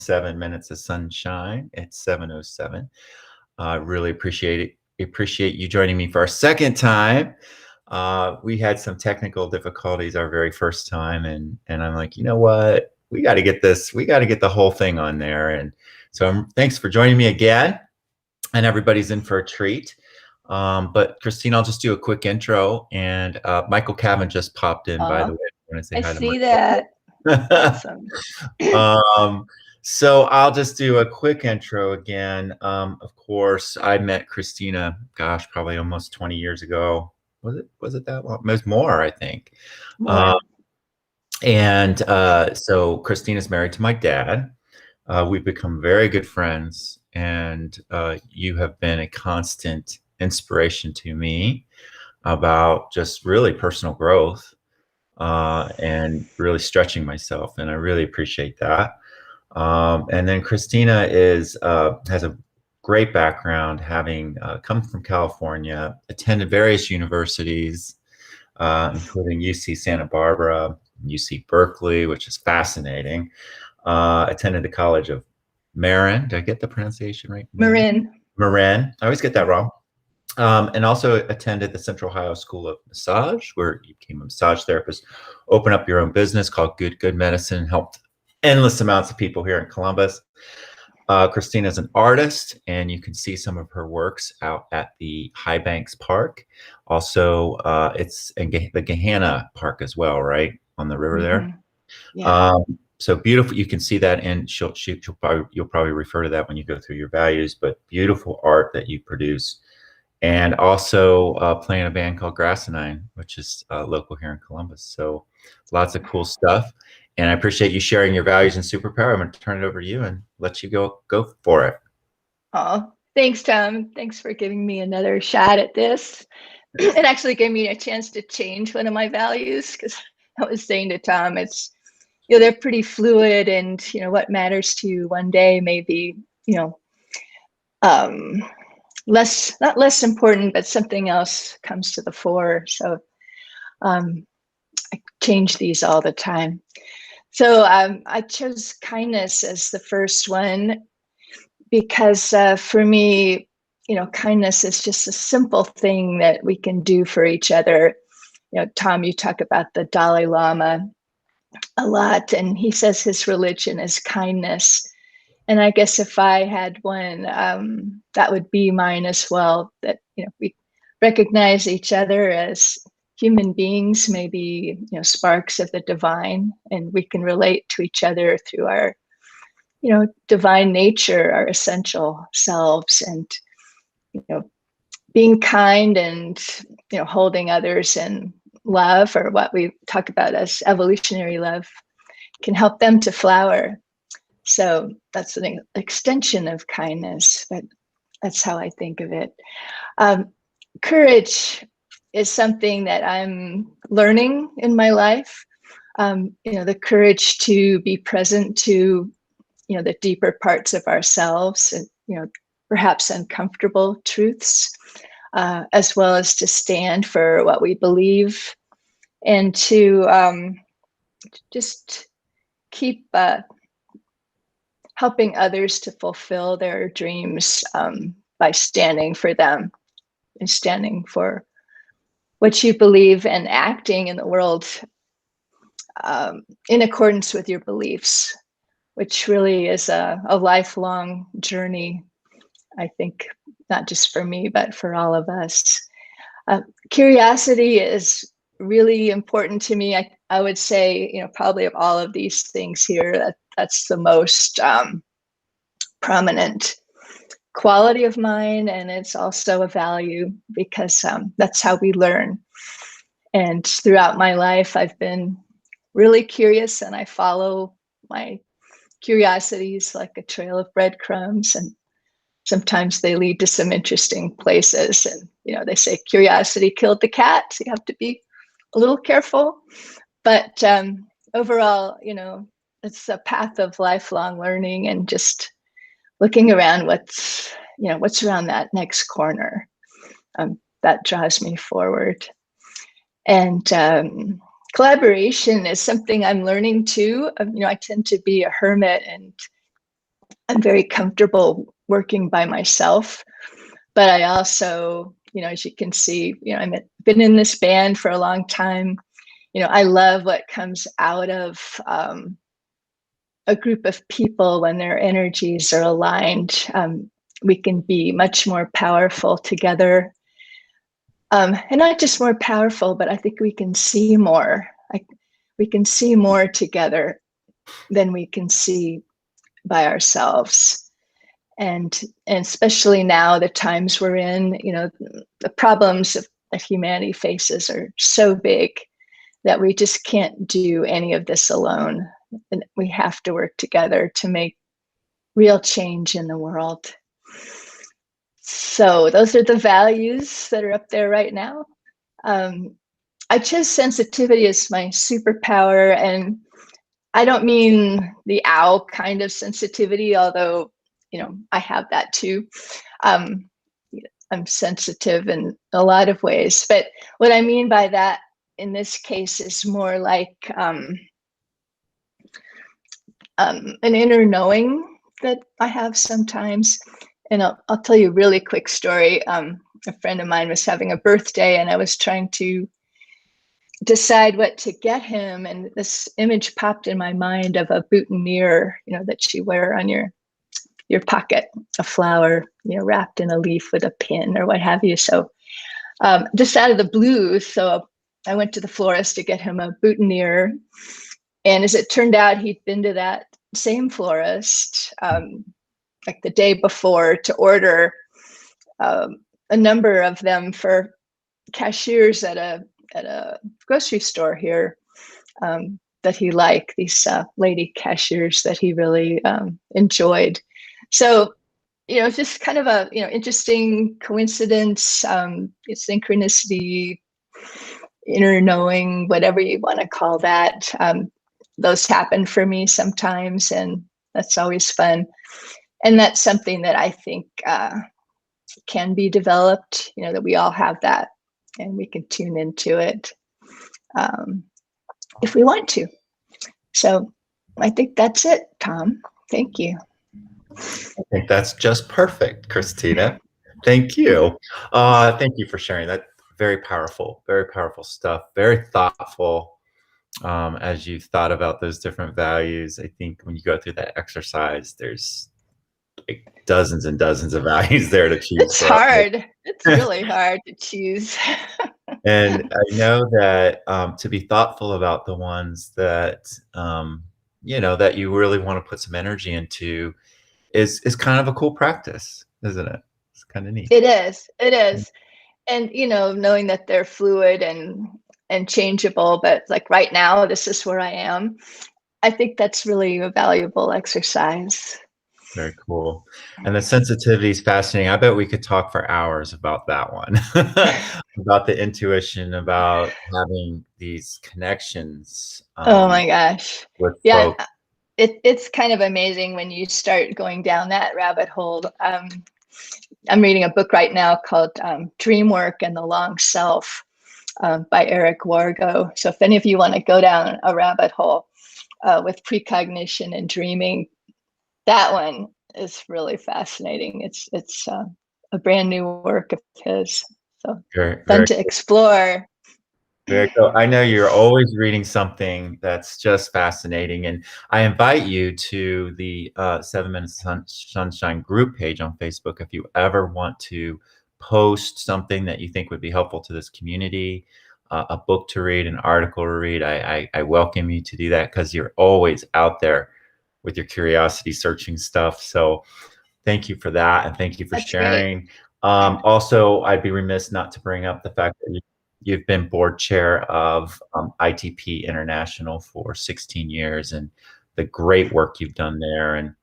7 minutes of sunshine at 7:07. I really appreciate you joining me for our second time. We had some technical difficulties our very first time, and I'm like, you know what? We got to get this. We got to get the whole thing on there. And so, thanks for joining me again. And everybody's in for a treat. But Christine, I'll just do a quick intro. And Michael Cavan just popped in, by the way. I want to say I hi to see that. Awesome. So I'll just do a quick intro again. Of course, I met Christina, gosh, probably almost 20 years ago. Was it that long? It was more, I think. More. So Christina's married to my dad. We've become very good friends, and you have been a constant inspiration to me about just really personal growth and really stretching myself, and I really appreciate that. And then Christina has a great background, having come from California, attended various universities, including UC Santa Barbara, UC Berkeley, which is fascinating. Attended the College of Marin. Did I get the pronunciation right? Marin. Marin. I always get that wrong. And also attended the Central Ohio School of Massage, where you became a massage therapist, open up your own business called Good Medicine, helped endless amounts of people here in Columbus. Christina is an artist, and you can see some of her works out at the High Banks Park. Also, it's in the Gahanna Park as well, right? On the river there. Yeah. So beautiful. You can see that, and you'll probably refer to that when you go through your values, but beautiful art that you produce. And also playing a band called Grassinine, which is local here in Columbus. So lots of cool stuff. And I appreciate you sharing your values and superpower. I'm going to turn it over to you and let you go for it. Oh, thanks, Tom. Thanks for giving me another shot at this. It actually gave me a chance to change one of my values, because I was saying to Tom, it's, they're pretty fluid, and, what matters to you one day may be, not less important, but something else comes to the fore. So I change these all the time. So I chose kindness as the first one because for me, kindness is just a simple thing that we can do for each other. Tom, you talk about the Dalai Lama a lot, and he says his religion is kindness. And I guess if I had one, that would be mine as well, that, we recognize each other as human beings, maybe, sparks of the divine, and we can relate to each other through our, divine nature, our essential selves, and, being kind and, holding others in love, or what we talk about as evolutionary love, can help them to flower. So that's an extension of kindness, but that's how I think of it. Courage is something that I'm learning in my life. The courage to be present to, the deeper parts of ourselves, and, perhaps uncomfortable truths, as well as to stand for what we believe, and to just keep helping others to fulfill their dreams by standing for them and standing for what you believe, and acting in the world in accordance with your beliefs, which really is a lifelong journey, I think, not just for me, but for all of us. Curiosity is really important to me. I would say, probably of all of these things here, that's the most prominent quality of mine, and it's also a value, because that's how we learn. And throughout my life, I've been really curious, and I follow my curiosities like a trail of breadcrumbs, and sometimes they lead to some interesting places. And, they say curiosity killed the cat, so you have to be a little careful. But overall, it's a path of lifelong learning, and just looking around what's around that next corner. That draws me forward. And collaboration is something I'm learning too. I tend to be a hermit, and I'm very comfortable working by myself, but I also, as you can see, I've been in this band for a long time. I love what comes out of a group of people when their energies are aligned. We can be much more powerful together. And not just more powerful, but I think we can see more. We can see more together than we can see by ourselves. And especially now, the times we're in, the problems that humanity faces are so big that we just can't do any of this alone. And we have to work together to make real change in the world. So those are the values that are up there right now. I chose sensitivity as my superpower, and I don't mean the owl kind of sensitivity, although, I have that too. Um, I'm sensitive in a lot of ways, but what I mean by that in this case is more like an inner knowing that I have sometimes. And I'll tell you a really quick story. A friend of mine was having a birthday, and I was trying to decide what to get him, and this image popped in my mind of a boutonniere, that you wear on your pocket, a flower, wrapped in a leaf with a pin or what have you. So just out of the blue, so I went to the florist to get him a boutonniere, and as it turned out, he'd been to that same florist like the day before to order a number of them for cashiers at a grocery store here that he liked, these lady cashiers that he really enjoyed. So, it's just kind of a, interesting coincidence, synchronicity, inner knowing, whatever you want to call that. Those happen for me sometimes, and that's always fun. And that's something that I think can be developed, that we all have that, and we can tune into it if we want to. So I think that's it, Tom. Thank you. I think that's just perfect, Christina. Thank you. Thank you for sharing that. Very powerful stuff. Very thoughtful. As you've thought about those different values, I think when you go through that exercise, there's like dozens and dozens of values there to choose It's from. hard. It's really hard to choose. And I know that to be thoughtful about the ones that that you really want to put some energy into is kind of a cool practice, isn't it? It's kind of neat. It is. It is. And knowing that they're fluid and changeable, but like right now, this is where I am. I think that's really a valuable exercise. Very cool. And the sensitivity is fascinating. I bet we could talk for hours about that one, about the intuition, about having these connections Oh my gosh. with Yeah, folks. it's kind of amazing when you start going down that rabbit hole. I'm reading a book right now called Dream Work and the Long Self by Eric Wargo. So if any of you want to go down a rabbit hole with precognition and dreaming, that one is really fascinating. It's a brand new work of his. So Very, fun very to cool. explore. Very cool. I know you're always reading something that's just fascinating, and I invite you to the 7 Minutes Sunshine group page on Facebook if you ever want to post something that you think would be helpful to this community, a book to read, an article to read. I welcome you to do that because you're always out there with your curiosity searching stuff. So thank you for that, and thank you for That's great. sharing. Also, I'd be remiss not to bring up the fact that you've been board chair of ITP International for 16 years, and the great work you've done there. And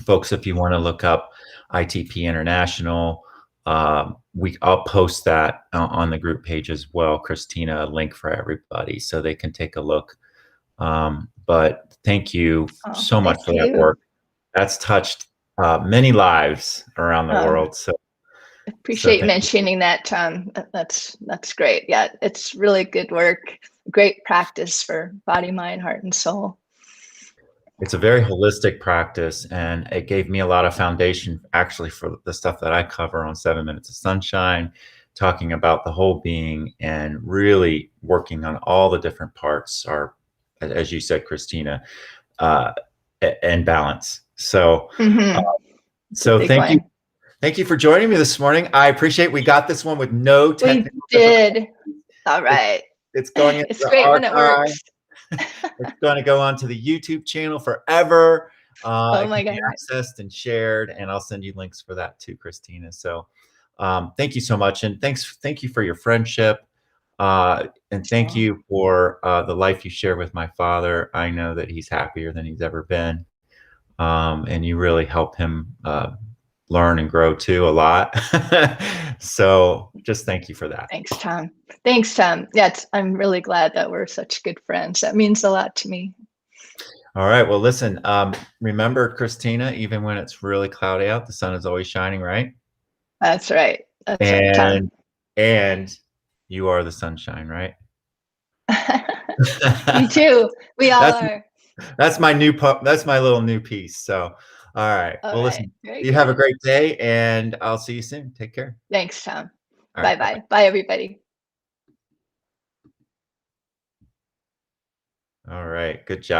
folks, if you want to look up ITP International, I'll post that on the group page as well, Christina, a link for everybody so they can take a look. But thank you so much for that work. That's touched many lives around the world. So appreciate thank you. mentioning that, Tom. That's great. Yeah, it's really good work. Great practice for body, mind, heart, and soul. it's a very holistic practice, and it gave me a lot of foundation actually for the stuff that I cover on 7 Minutes of Sunshine, talking about the whole being and really working on all the different parts are, as you said, Christina, uh, and balance. So, uh, Mm-hmm. It's a so big thank you. one. Thank you for joining me this morning. I appreciate we got this one with no We technical did. difficulties. All It's, right. it's going into It's the great when it archive. works. It's going to go onto the YouTube channel forever. Oh It my can be God. accessed and shared, and I'll send you links for that too, Christina. So, thank you so much, and thank you for your friendship, and thank Oh, you for the life you share with my father. I know that he's happier than he's ever been, and you really help him learn and grow too a lot. So, just thank you for that. thanks, Tom. Thanks, Tom. Yeah, I'm really glad that we're such good friends. That means a lot to me. All right. Well, listen, remember, Christina, even when it's really cloudy out, the sun is always shining, right? That's right. That's right, Tom. And and you are the sunshine, right? You too. We all That's are. that's my little new piece. So, all right. All Well, right. listen, Very you have a good. great day, and I'll see you soon. Take care. Thanks, Tom. All right. Bye bye. Bye-bye. Bye, everybody. All right. Good job.